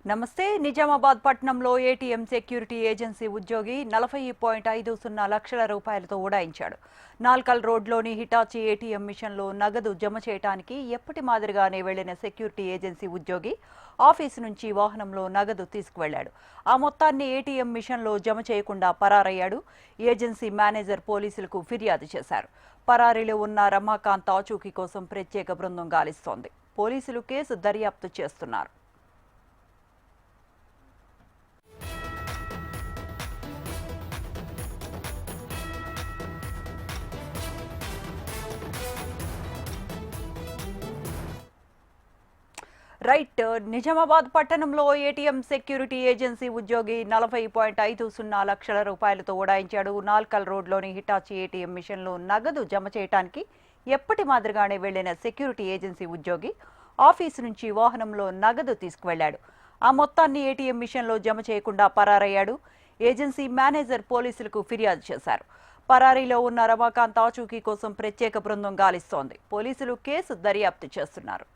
నమస్తే. నిజామాబాద్ పట్టణంలో ATM security agency ఉద్యోగి 40.50 లక్షల రూపాయలతో ఉడాయించాడు. నాల్కల్ రోడ్లోని హిటాచీ ఏటీఎం మిషన్లో నగదు జమ చేయడానికి ఎప్పటి మాదిరిగానే వెళ్లిన సెక్యూరిటీ ఏజెన్సీ ఉద్యోగి ఆఫీసు నుంచి వాహనంలో నగదు తీసుకువెళ్లాడు. ఆ మొత్తాన్ని ఏటీఎం మిషన్లో జమ చేయకుండా పరారయ్యాడు. ఏజెన్సీ మేనేజర్ పోలీసులకు ఫిర్యాదు చేశారు. పరారీలో ఉన్న రమాకాంత్ ఆచూకీ కోసం ప్రత్యేక బృందం గాలిస్తోంది. పోలీసులు కేసు దర్యాప్తు చేస్తున్నారు. రైట్. నిజామాబాద్ పట్టణంలో ఏటీఎం సెక్యూరిటీ ఏజెన్సీ ఉద్యోగి 40.50 లక్షల రూపాయలతో ఉడాయించాడు. నాల్కల్ రోడ్లోని హిటాచీ ఏటీఎం మిషన్లో నగదు జమ చేయడానికి ఎప్పటి మాదిరిగానే వెళ్లిన సెక్యూరిటీ ఏజెన్సీ ఉద్యోగి ఆఫీసు నుంచి వాహనంలో నగదు తీసుకువెళ్లాడు. ఆ మొత్తాన్ని ఏటీఎం మిషన్లో జమ చేయకుండా పరారయ్యాడు. ఏజెన్సీ మేనేజర్ పోలీసులకు ఫిర్యాదు చేశారు. పరారీలో ఉన్న రమాకాంత్ ఆచూకీ కోసం ప్రత్యేక బృందం గాలిస్తోంది. పోలీసులు కేసు దర్యాప్తు చేస్తున్నారు.